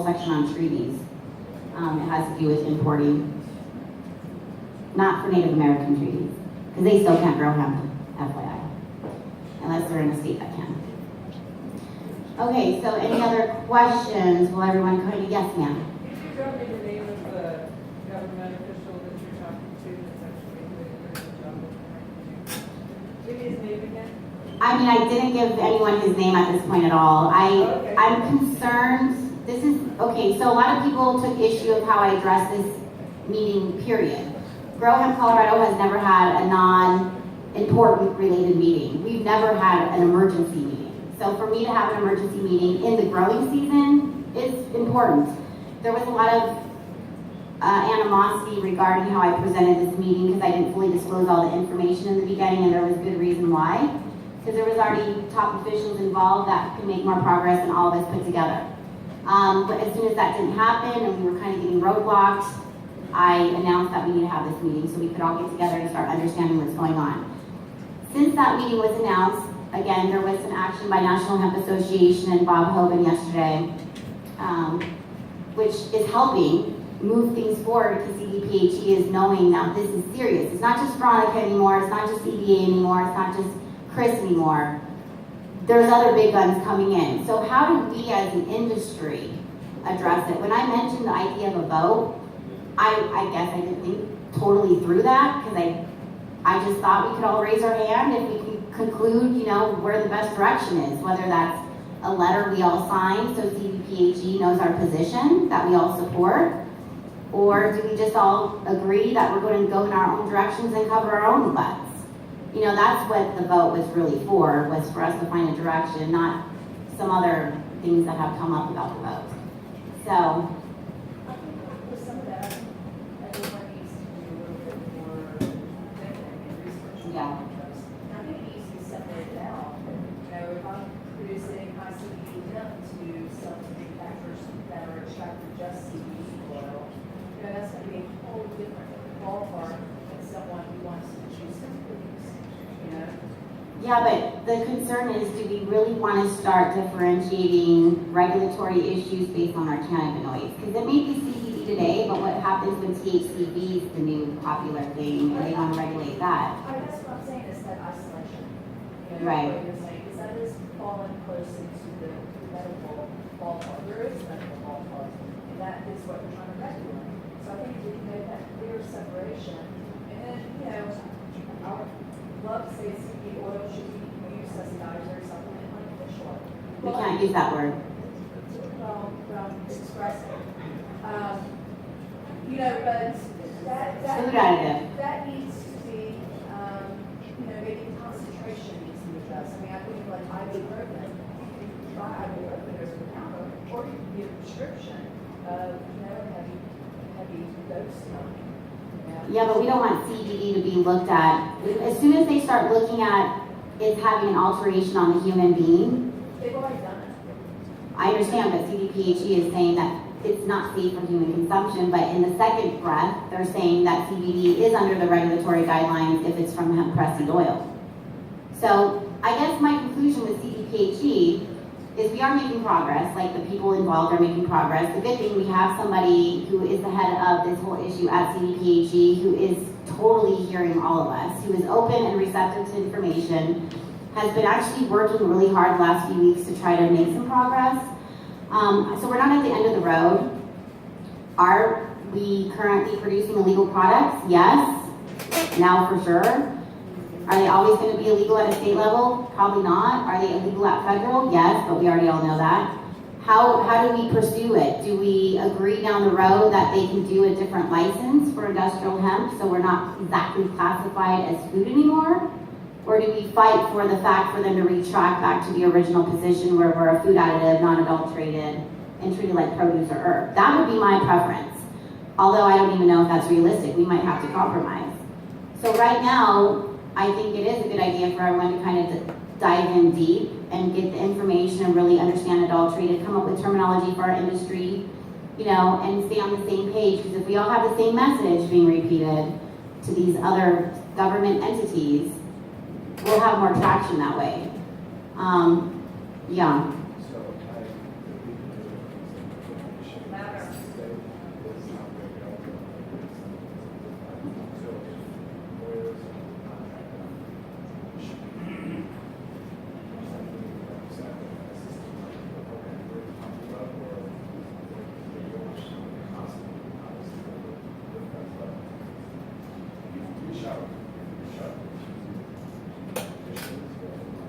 section on treaties. It has to do with importing, not for Native American treaties, because they still can't grow hemp, FYI, unless they're in a state that can. Okay, so any other questions? Will everyone kind of, yes, ma'am? Could you tell me the name of the government official that you're talking to that's actually doing a very good job of trying to give me his name again? I mean, I didn't give anyone his name at this point at all. Okay. I'm concerned. This is, okay, so a lot of people took issue of how I addressed this meeting, period. Grow Hemp Colorado has never had a non-important related meeting. We've never had an emergency meeting. So for me to have an emergency meeting in the growing season is important. There was a lot of animosity regarding how I presented this meeting because I didn't fully disclose all the information in the beginning, and there was good reason why. Because there was already top officials involved that could make more progress than all of us put together. But as soon as that didn't happen and we were kind of getting roadblocked, I announced that we need to have this meeting so we could all get together and start understanding what's going on. Since that meeting was announced, again, there was some action by National Hemp Association and Bob Hoban yesterday, which is helping move things forward because CDPHE is knowing that this is serious. It's not just Veronica anymore, it's not just EDA anymore, it's not just Chris anymore. There's other big guns coming in. So how do we as an industry address it? When I mentioned the idea of a vote, I guess I didn't think totally through that because I just thought we could all raise our hand if we can conclude, you know, where the best direction is, whether that's a letter we all sign so CDPHE knows our position that we all support, or do we just all agree that we're going to go in our own directions and cover our own butts? You know, that's what the vote was really for, was for us to find a direction, not some other things that have come up about the vote. So, I think with some of that, everyone needs to do a little bit more thinking and research. Yeah. I think it needs to be separated out. You know, if I'm producing high CBD hemp to sell to manufacturers that are extracting just CBD oil, you know, that's going to be a whole different ballpark than someone who wants to choose to produce. You know? yeah, but the concern is, do we really want to start differentiating regulatory issues based on our cannabinoids? Because it may be CBD today, but what happens when THCV is the new popular thing and they want to regulate that? That's what I'm saying, is that isolation. You know, Right. what you're saying, because that is falling close into the medical ballpark. There is medical ballpark, and that is what we're trying to regulate. So I think if we can make that clear separation, and then, you know, I would love to say CBD oil should be used as a dietary supplement like fish oil. We can't use that word. Expressing. You know, but Food additive. that needs to be, you know, maybe the concentration needs to be adjusted. I mean, I think like ibuprofen, you can buy ibuprofen over the counter, or you can get a prescription of, you know, heavy dose. Yeah, but we don't want CBD to be looked at. As soon as they start looking at it having an alteration on the human being, They've already done it. I understand, but CDPHE is saying that it's not safe for human consumption, but in the second breath, they're saying that CBD is under the regulatory guidelines if it's from hemp pressed seed oil. So I guess my conclusion with CDPHE is we are making progress, like the people involved are making progress. The good thing, we have somebody who is the head of this whole issue at CDPHE who is totally hearing all of us, who is open and receptive to information, has been actually working really hard the last few weeks to try to make some progress. So we're not at the end of the road. Are we currently producing illegal products? Yes, now for sure. Are they always going to be illegal at a state level? Probably not. Are they illegal at federal? Yes, but we already all know that. How do we pursue it? Do we agree down the road that they can do a different license for industrial hemp so we're not exactly classified as food anymore? Or do we fight for the fact for them to retract back to the original position where we're a food additive, non-adulterated, and treated like produce or herb? That would be my preference. Although I don't even know if that's realistic. We might have to compromise. So right now, I think it is a good idea for everyone to kind of dive in deep and get the information and really understand adulterated, come up with terminology for our industry, you know, and stay on the same page. Because if we all have the same message being repeated to these other government entities, we'll have more traction that way. Yeah. So I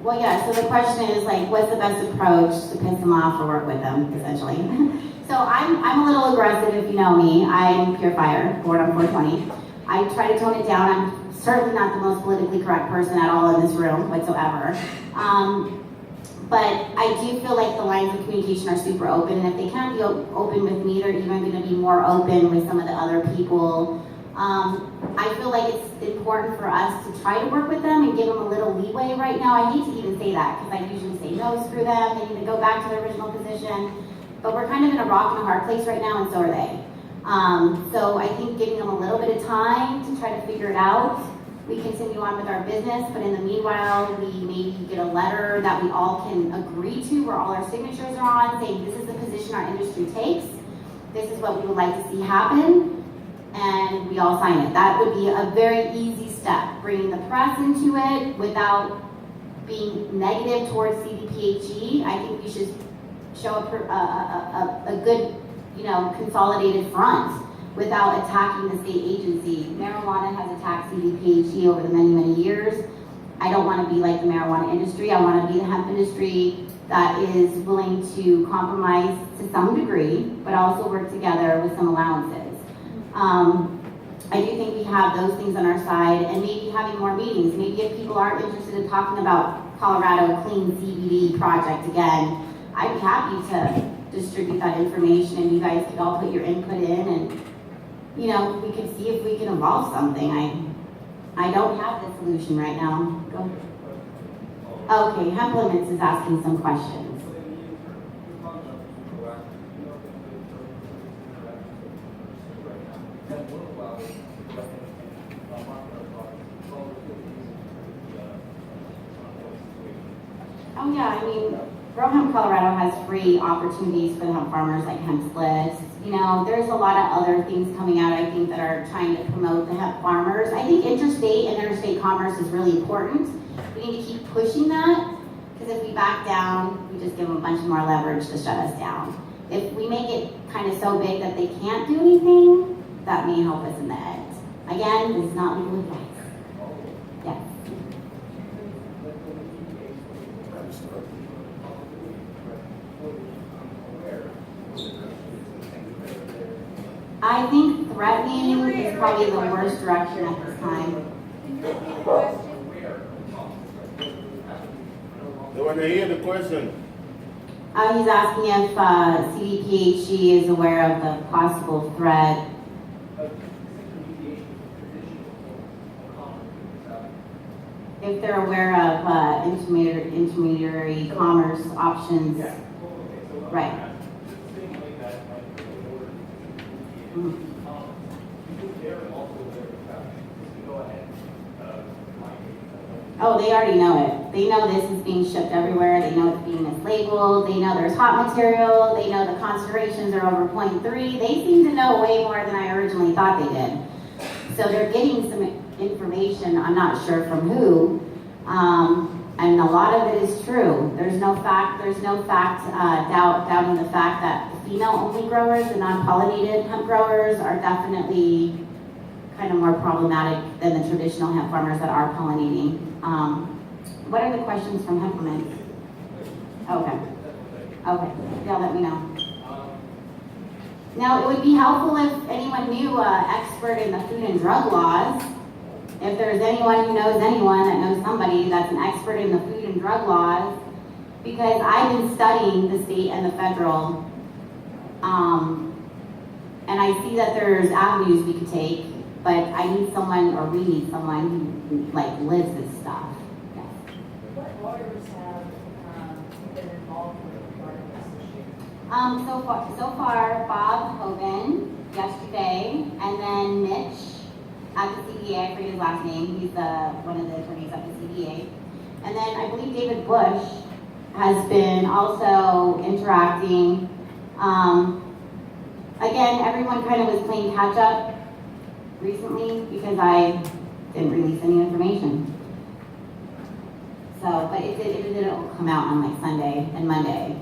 Well, yeah, so the question is like, what's the best approach to piss them off or work with them, essentially? So I'm a little aggressive if you know me. I'm pure fire, born on 420. I try to tone it down. I'm certainly not the most politically correct person at all in this room whatsoever. But I do feel like the lines of communication are super open, and if they can't be open with me, they're even going to be more open with some of the other people. I feel like it's important for us to try to work with them and give them a little leeway right now. I hate to even say that because I usually say, no, screw them, they need to go back to their original position. But we're kind of in a rock and a hard place right now, and so are they. So I think giving them a little bit of time to try to figure it out. We continue on with our business, but in the meanwhile, we maybe get a letter that we all can agree to, where all our signatures are on, saying this is the position our industry takes, this is what we would like to see happen, and we all sign it. That would be a very easy step, bringing the press into it without being negative towards CDPHE. I think we should show a good, consolidated front without attacking the state agency. Marijuana has attacked CDPHE over the many, many years. I don't want to be like the marijuana industry. I want to be the hemp industry that is willing to compromise to some degree, but also work together with some allowances. I do think we have those things on our side, and maybe having more meetings. Maybe if people aren't interested in talking about Colorado Clean CBD project again, I'd be happy to distribute that information, and you guys could all put your input in, and we could see if we can evolve something. I don't have the solution right now. Go. Okay, Hemp Limits is asking some questions. Oh yeah, Grow Hemp Colorado has free opportunities for the hemp farmers, like hemp splits. There's a lot of other things coming out, I think, that are trying to promote the hemp farmers. I think interstate and interstate commerce is really important. We need to keep pushing that, because if we back down, we just give them a bunch more leverage to shut us down. If we make it kind of so big that they can't do anything, that may help us in the end. Again, this is not legal advice. Yes. I think threatening is probably the worst direction at this time. Can you repeat the question? They want to hear the question. He's asking if CDPHE is aware of the possible threat. If they're aware of intermediary commerce options. Right. Oh, they already know it. They know this is being shipped everywhere. They know it's being mislabeled. They know there's hot material. They know the concentrations are over 0.3. They seem to know way more than I originally thought they did. So they're getting some information, I'm not sure from who, and a lot of it is true. There's no fact doubting the fact that the female-only growers, the non-pollinated hemp growers, are definitely kind of more problematic than the traditional hemp farmers that are pollinating. What are the questions from hemp limits? Okay, yeah, let me know. Now, it would be helpful if anyone knew an expert in the food and drug laws. If there's anyone who knows anyone that knows somebody that's an expert in the food and drug laws, because I've been studying the state and the federal, and I see that there's avenues we could take, but I need someone, or we need someone who lives this stuff. Yes. What lawyers have been involved with regarding this issue? So far, Bob Hogan yesterday, and then Mitch at the CDA, I forget his last name, he's one of the attorneys at the CDA. And then I believe David Bush has been also interacting. Again, everyone kind of was playing catch up recently because I didn't release any information. So, but it'll come out on Sunday and Monday.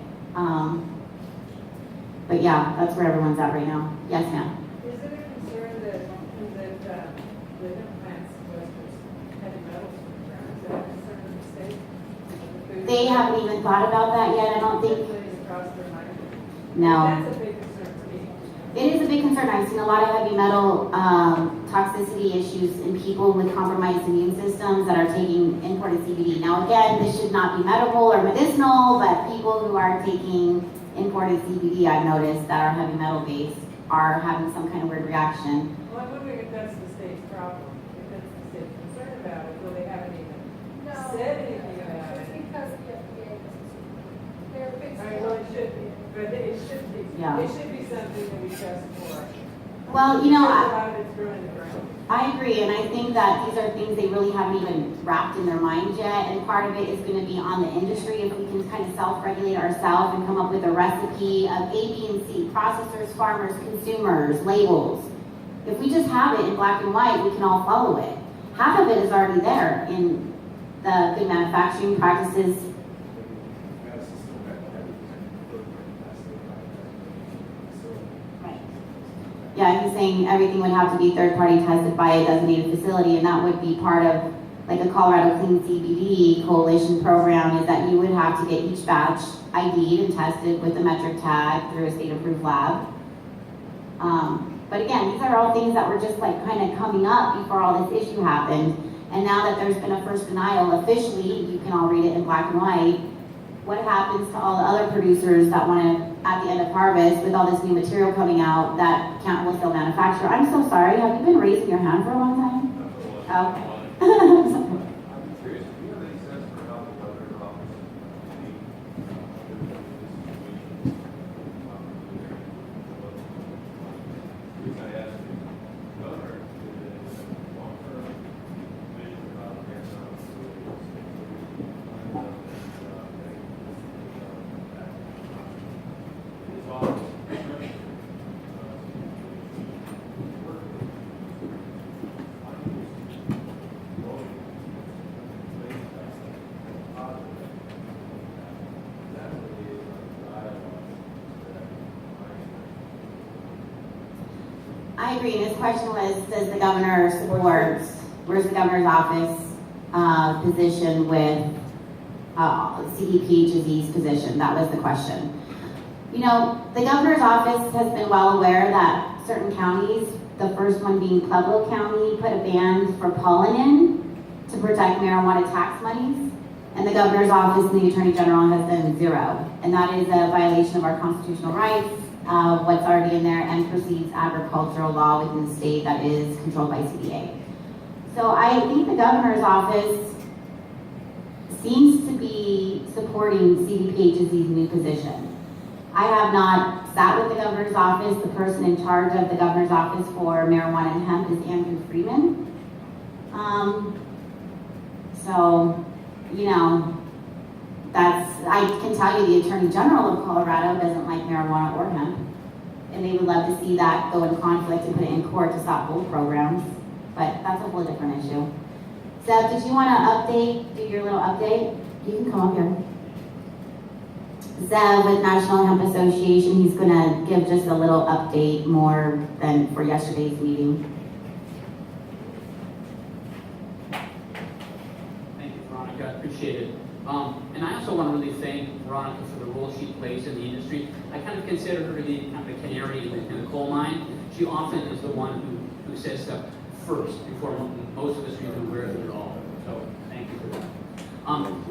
But yeah, that's where everyone's at right now. Yes, ma'am. Is it a concern that the hemp plants was heavy metals from the ground? Is that a concern in the state? they haven't even thought about that yet, I don't think, Legislative across their mind. no. That's a big concern to me. It is a big concern. I've seen a lot of heavy metal toxicity issues in people with compromised immune systems that are taking imported CBD. Now, again, this should not be medical or medicinal, but people who are taking imported CBD, I've noticed, that are heavy metal based, are having some kind of weird reaction. Well, I'm wondering if that's the state's problem, if that's the state's concern about it, though they haven't even said anything about It's it. because the FDA is, they're fixing. All right, well, it should be, but it should be, Yeah. it should be something that we test for. Well, you know, Because a lot of it's growing in the ground. I agree, and I think that these are things they really haven't even wrapped in their minds yet, and part of it is gonna be on the industry, if we can kind of self-regulate ourselves and come up with a recipe of A, B, and C, processors, farmers, consumers, labels. If we just have it in black and white, we can all follow it. Half of it is already there in the good manufacturing practices. Right. Yeah, he's saying everything would have to be third-party tested by a designated facility, and that would be part of, like, a Colorado Clean CBD Coalition program, is that you would have to get each batch ID'd and tested with a metric tag through a state-approved lab. But again, these are all things that were just like kind of coming up before all this issue happened. And now that there's been a first denial officially, you can all read it in black and white. What happens to all the other producers that want to, at the end of harvest, with all this new material coming out that can't wholesale manufacture? I'm so sorry. Have you been raising your hand for a long time? Okay. I'm curious, do you have any sense for how the governor's office the reason I asked you, the governor is long-term vision about hands-on his office. I agree, and his question was, does the governor support, where's the governor's office position with CDPHE's position? That was the question. You know, the governor's office has been well aware that certain counties, the first one being Pueblo County, put a ban for pollen in to protect marijuana tax monies. And the governor's office and the attorney general has done zero. And that is a violation of our constitutional rights, what's already in there, and precedes agricultural law within the state that is controlled by CDA. So I think the governor's office seems to be supporting CDPH's new position. I have not sat with the governor's office. The person in charge of the governor's office for marijuana and hemp is Andrew Freeman. So, you know, I can tell you the Attorney General of Colorado doesn't like marijuana or hemp. And they would love to see that go in conflict and put it in court to stop both programs. But that's a whole different issue. Seth, did you want to do your little update? You can come up here. Zev with National Hemp Association, he's going to give just a little update more than for yesterday's meeting. Thank you, Veronica. I appreciate it. And I also want to really thank Veronica for the role she plays in the industry. I kind of consider her to be kind of a canary in the coal mine. She often is the one who says stuff first before most of us are even aware of it at all. So thank you for that.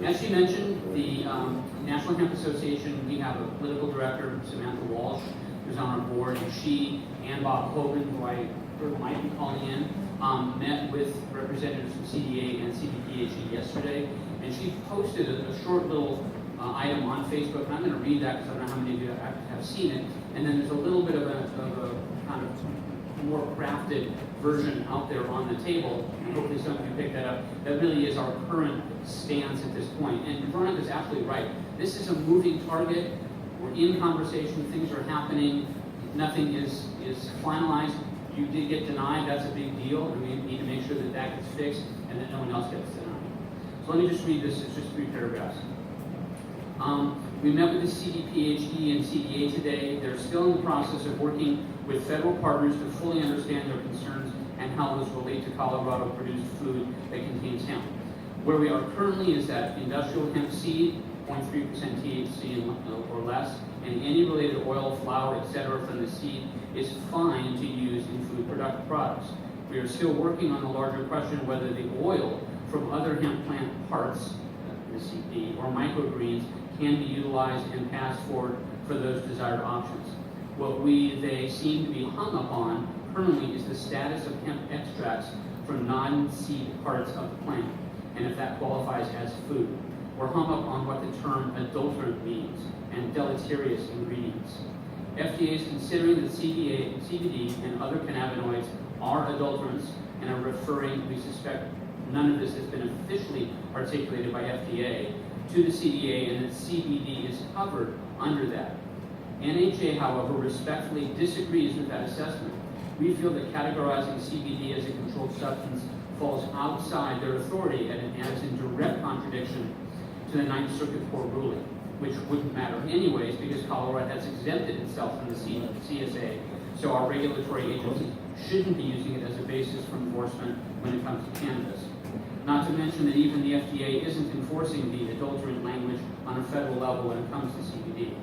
As she mentioned, the National Hemp Association, we have a political director, Samantha Walsh, who's on our board, and she and Bob Hogan, who I heard might be calling in, met with representatives from CDA and CDPHE yesterday, and she posted a short little item on Facebook, and I'm going to read that because I don't know how many of you have seen it, and then there's a little bit of a kind of more crafted version out there on the table, and hopefully some of you pick that up. That really is our current stance at this point. And Veronica's absolutely right. This is a moving target. We're in conversation, things are happening, nothing is finalized. You did get denied, that's a big deal, and we need to make sure that that gets fixed and that no one else gets denied. So let me just read this, it's just 3 paragraphs. We met with the CDPHE and CDA today. They're still in the process of working with federal partners to fully understand their concerns and how those relate to Colorado-produced food that contains hemp. Where we are currently is that industrial hemp seed 0.3% THC or less, and any related oil, flour, etc. from the seed is fine to use in food products. We are still working on the larger question whether the oil from other hemp plant parts, the CP, or microgreens can be utilized and passed forward for those desired options. What they seem to be hung up on currently is the status of hemp extracts from non-seed parts of the plant, and if that qualifies as food. We're hung up on what the term adulterant means and deleterious ingredients. FDA is considering that CBD and other cannabinoids are adulterants and are referring, we suspect none of this has been officially articulated by FDA, to the CDA, and that CBD is covered under that. NHA, however, respectfully disagrees with that assessment. We feel that categorizing CBD as a controlled substance falls outside their authority and is in direct contradiction to the Ninth Circuit Court ruling, which wouldn't matter anyways because Colorado has exempted itself from the CSA, so our regulatory agencies shouldn't be using it as a basis for enforcement when it comes to cannabis. Not to mention that even the FDA isn't enforcing the adulterant language on a federal level when it comes to CBD.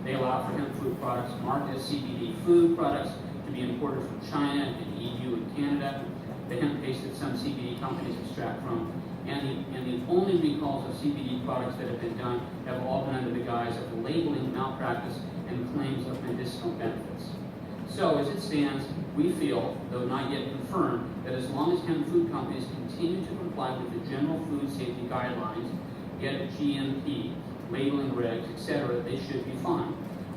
They allow for hemp food products marked as CBD food products to be imported from China and EU and Canada, the hemp paste that some CBD companies extract from, and the only recalls of CBD products that have been done have all been under the guise of labeling malpractice and claims of medicinal benefits. So as it stands, we feel, though not yet confirmed, that as long as hemp food companies continue to comply with the general food safety guidelines, get GMP, labeling regs, etc., they should be fine.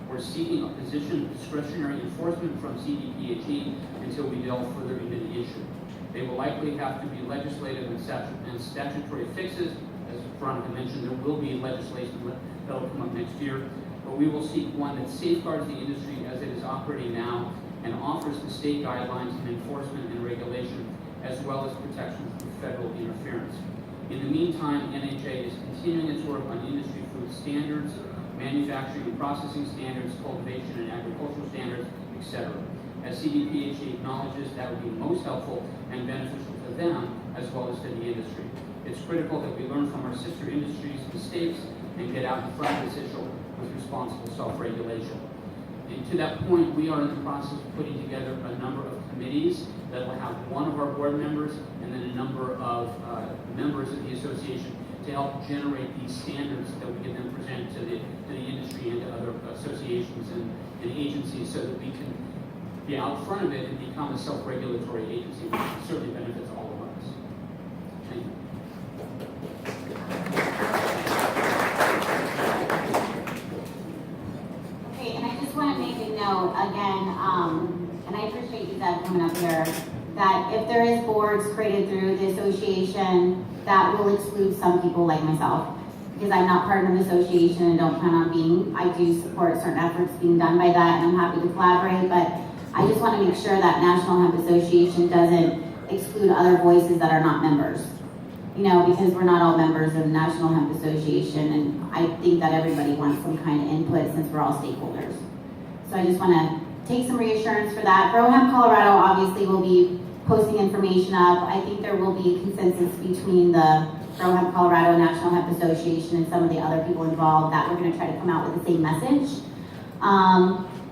We're seeking a position of discretionary enforcement from CDPHE until we delve further into the issue. They will likely have to be legislative and statutory fixes. As Veronica mentioned, there will be legislation that will come up next year, but we will seek one that safeguards the industry as it is operating now and offers the state guidelines and enforcement and regulation, as well as protection from federal interference. In the meantime, NHA is continuing its work on industry food standards, manufacturing and processing standards, cultivation and agricultural standards, etc. As CDPHE acknowledges, that would be most helpful and beneficial to them as well as to the industry. It's critical that we learn from our sister industries' mistakes and get out in front of this issue with responsible self-regulation. And to that point, we are in the process of putting together a number of committees that will have one of our board members and then a number of members of the association to help generate these standards that we can then present to the industry and to other associations and agencies so that we can be out front of it and become a self-regulatory agency, which certainly benefits all of us. Thank you. Okay, and I just want to make a note again, and I appreciate you guys coming up here, that if there is boards created through the association, that will exclude some people like myself, because I'm not part of an association and don't plan on being. I do support certain efforts being done by that, and I'm happy to collaborate, but I just want to make sure that National Hemp Association doesn't exclude other voices that are not members. You know, because we're not all members of the National Hemp Association, and I think that everybody wants some kind of input since we're all stakeholders. So I just want to take some reassurance for that. Grow Hemp Colorado obviously will be posting information up. I think there will be a consensus between the Grow Hemp Colorado National Hemp Association and some of the other people involved that we're going to try to come out with the same message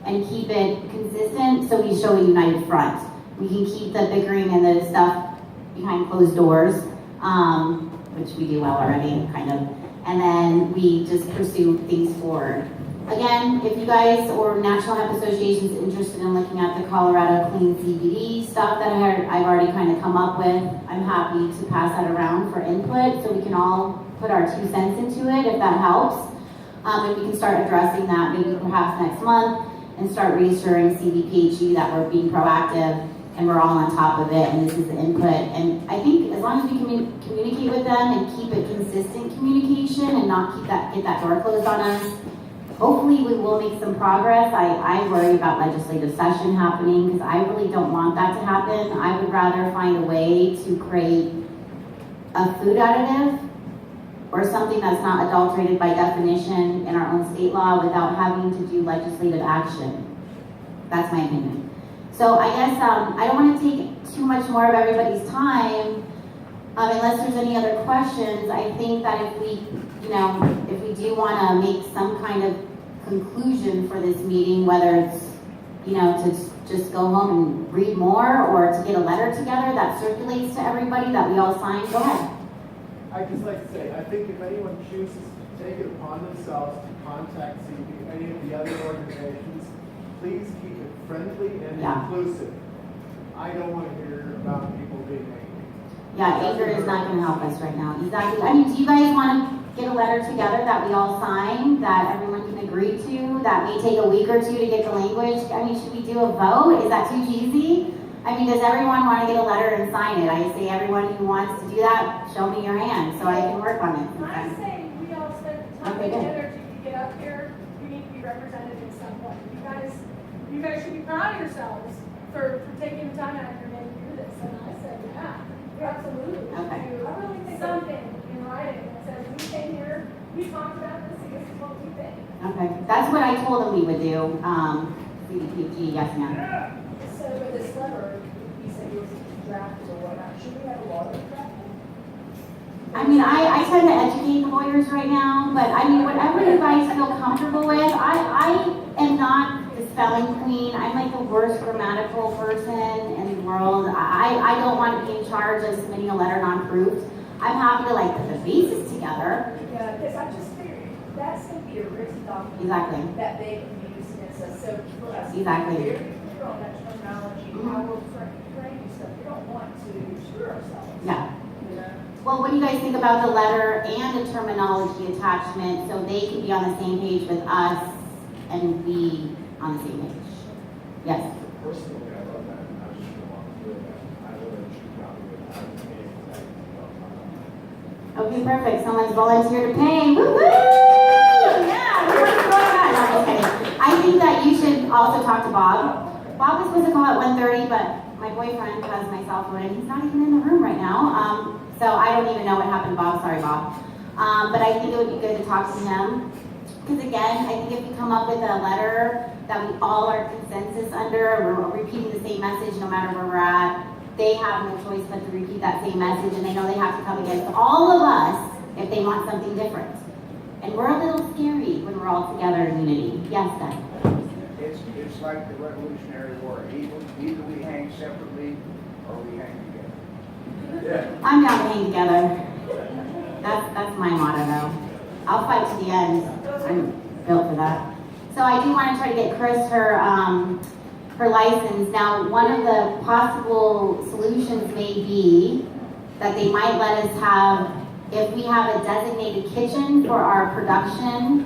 and keep it consistent so we show a united front. We can keep the bickering and the stuff behind closed doors, which we do well already, kind of, and then we just pursue things forward. Again, if you guys or National Hemp Association is interested in looking at the Colorado Clean CBD stuff that I've already kind of come up with, I'm happy to pass that around for input so we can all put our 2 cents into it if that helps. And we can start addressing that maybe perhaps next month and start reassuring CDPHE that we're being proactive and we're all on top of it and this is the input. And I think as long as we can communicate with them and keep it consistent communication and not get that door closed on us, hopefully we will make some progress. I worry about legislative session happening because I really don't want that to happen. I would rather find a way to create a food additive or something that's not adulterated by definition in our own state law without having to do legislative action. That's my opinion. So I guess I don't want to take too much more of everybody's time. Unless there's any other questions, I think that if we, if we do want to make some kind of conclusion for this meeting, whether it's, to just go home and read more or to get a letter together that circulates to everybody that we all sign, go ahead. I'd just like to say, I think if anyone chooses to take it upon themselves to contact CP, any of the other organizations, please keep it friendly and Yeah. inclusive. I don't want to hear about people being angry. Yeah, anger is not going to help us right now. Exactly. I mean, do you guys want to get a letter together that we all sign, that everyone can agree to, that may take a week or two to get the language? I mean, should we do a vote? Is that too cheesy? I mean, does everyone want to get a letter and sign it? I say everyone who wants to do that, show me your hand so I can work on it. I'm saying we all spent time Okay, good. together to get up here. We need to be represented in some way. You guys should be proud of yourselves for taking the time out of your day to do this. And I said, yeah, absolutely. Okay. Do I really think something in writing that says we came here, we talked about this, and this is what we think. Okay, that's what I told them we would do. CDPG, yes, ma'am. So with this letter, you said it was drafted or whatnot, should we have a lawyer draft it? I mean, I tend to educate the lawyers right now, but I mean, whatever you guys feel comfortable with, I am not the spelling queen. I'm like the worst grammatical person in the world. I don't want to be in charge of submitting a letter non-proofed. I'm happy to like put the bases together. Yeah, because I just figured that's going to be a written document. Exactly. That they can use against us. So for us, Exactly. very clear on that terminology, how we're framing stuff. We don't want to screw ourselves. Yeah. You know? Well, what do you guys think about the letter and the terminology attachment so they can be on the same page with us and we on the same page? Yes. Personally, I love that. I just don't want to do that. I know that you probably would have to pay exactly. Okay, perfect. Someone's volunteered to pay. Woo woo! Yeah, we want to go ahead. No, I'm just kidding. I think that you should also talk to Bob. Bob was supposed to call at 1:30, but my boyfriend has my cell phone and he's not even in the room right now. So I don't even know what happened, Bob. Sorry, Bob. But I think it would be good to talk to him. Because again, I think if we come up with a letter that we all are consensus under, we're repeating the same message no matter where we're at, they have no choice but to repeat that same message, and they know they have to come against all of us if they want something different. And we're a little scary when we're all together in unity. Yes, Dan? It's like the Revolutionary War. Either we hang separately or we hang together. I'm down to hang together. That's my motto, though. I'll fight to the end. I'm built for that. So I do want to try to get Chris her license. Now, one of the possible solutions may be that they might let us have, if we have a designated kitchen for our production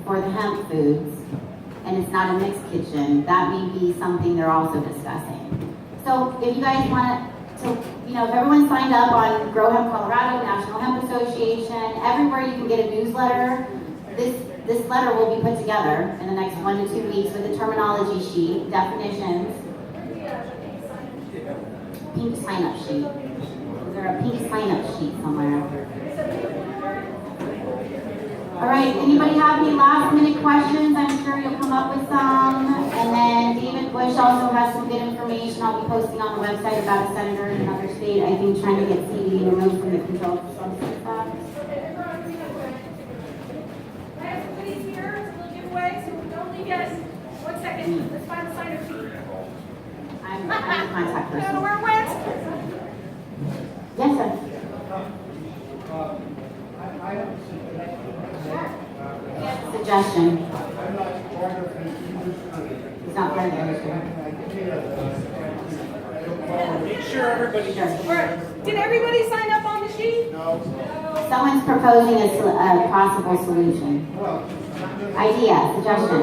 for the hemp foods, and it's not a mixed kitchen, that may be something they're also discussing. So if you guys want to, if everyone signed up on Grow Hemp Colorado, National Hemp Association, everywhere you can get a newsletter, this letter will be put together in the next 1 to 2 weeks with a terminology sheet, definitions, pink sign-up sheet. Is there a pink sign-up sheet somewhere? All right, anybody have any last minute questions? I'm sure you'll come up with some. And then David Bush also has some good information I'll be posting on the website about a senator in another state, I think, trying to get CBD removed from the controlled substance act. Everybody's here, we'll give away, so don't leave yet. 1 second, let's find the sign-up sheet. I'm the contact I don't know person. where it went. Yes, sir. I have a Suggestion. I'm not part of the industry. It's not part of the industry. I don't follow. Make sure everybody gets All right, did everybody sign up on the sheet? No. Someone's proposing a possible solution. Well, Idea, suggestion.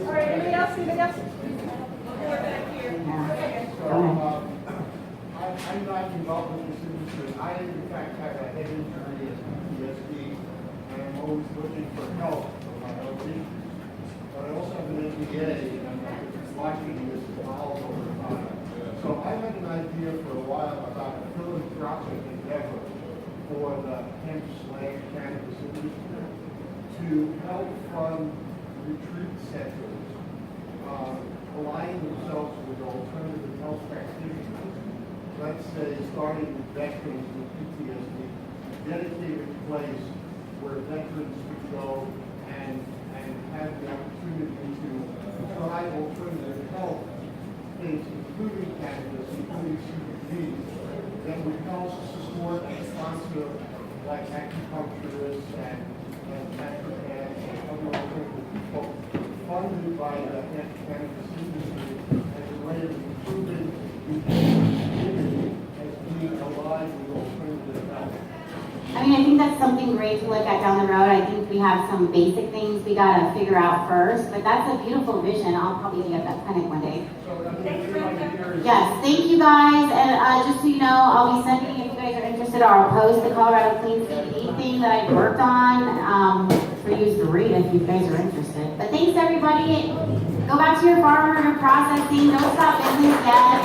All right, anybody else, anybody else? We're back here. Yeah. So, Go ahead. I'm not involved in this industry. I, in fact, have a head injury as PTSD, and I'm always looking for help for my health issues. But I also have an MBA, and I'm watching this evolve over time. So I had an idea for a while about a philanthropic endeavor for the hemp/cannabis industry to help fund retreat centers, aligning themselves with alternative health practitioners. So let's say, starting with veterans with PTSD, dedicated place where veterans could go and have the opportunity to try alternative health things, including cannabis, including CBD, that would help support and sponsor like acupuncturists and naturopaths and other alternative people funded by the cannabis industry as a way of improving the community as being alive with alternative health. I mean, I think that's something great to look at down the road. I think we have some basic things we gotta figure out first, but that's a beautiful vision. I'll probably be at that clinic one day. So I mean, here is- Yes, thank you guys, and just so you know, I'll be sending, if you guys are interested, or I'll post the Colorado Clean CBD thing that I've worked on, for you to read if you guys are interested. But thanks, everybody. Go back to your farmer and processing. Don't stop business yet.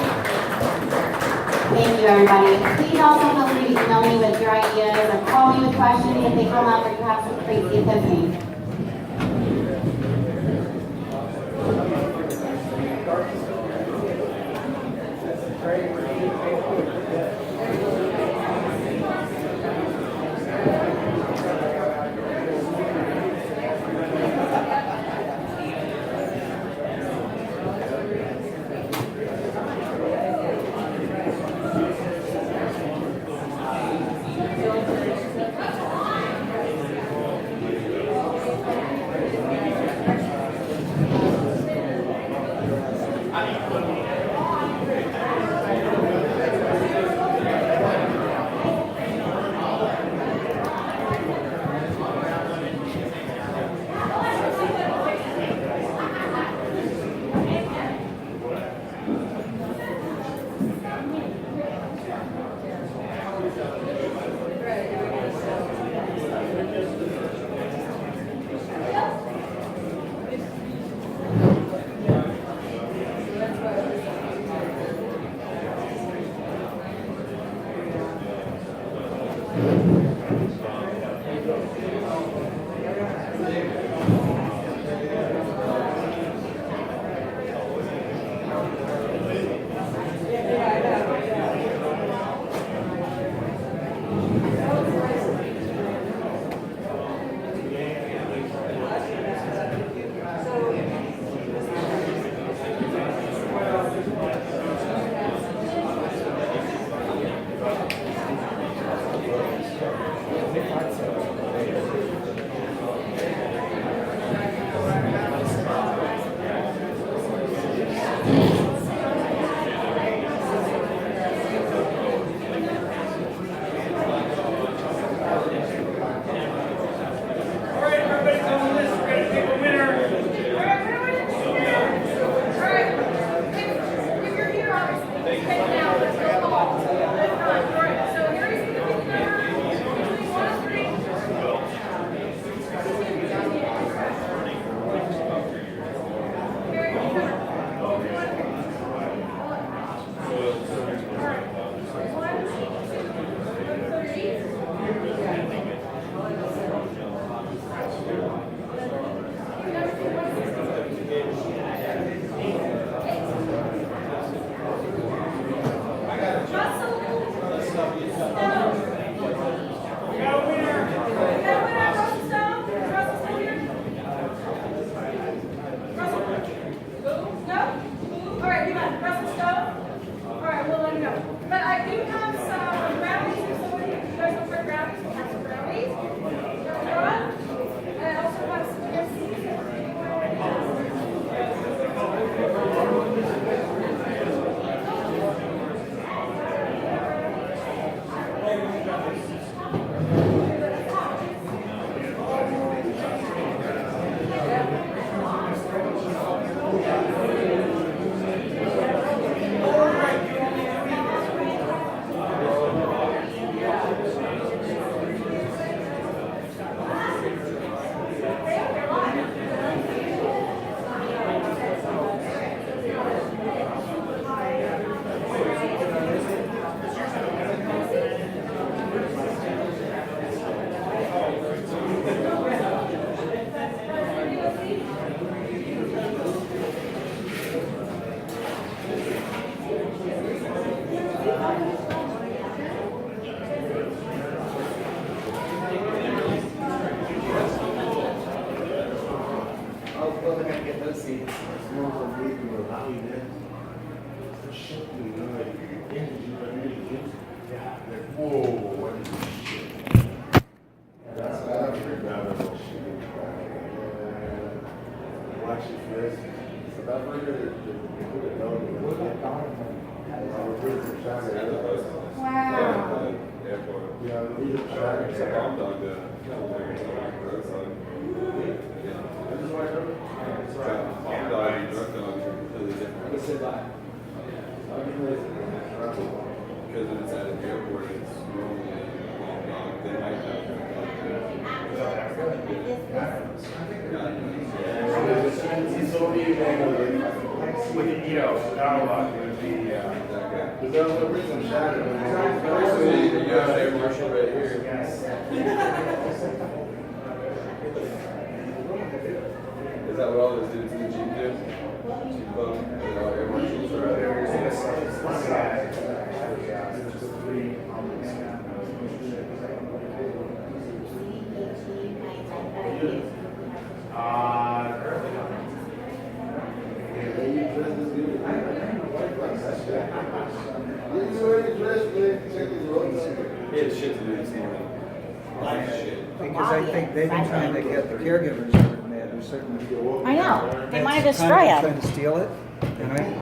Thank you, everybody. Please also feel free to email me with your ideas or call me with questions if they come up or you have some crazy epiphany. It's a bomb dog, drug dog. Bomb dog and drug dog are completely different. Because if it's at an airport, it's normally a bomb dog. They might have He's so mean, man, with the EOS, dialogue, with the, but there's no reason Saturday. you have air marshal right here. Is that what all those dudes in the Jeep do? Jeep club? They're all air marshals right there. He had shit to do this morning. Shit. Because I think they've been trying to get the caregivers mad, or certainly. I know, they want to Kind of destroy them. Trying to steal it, and I,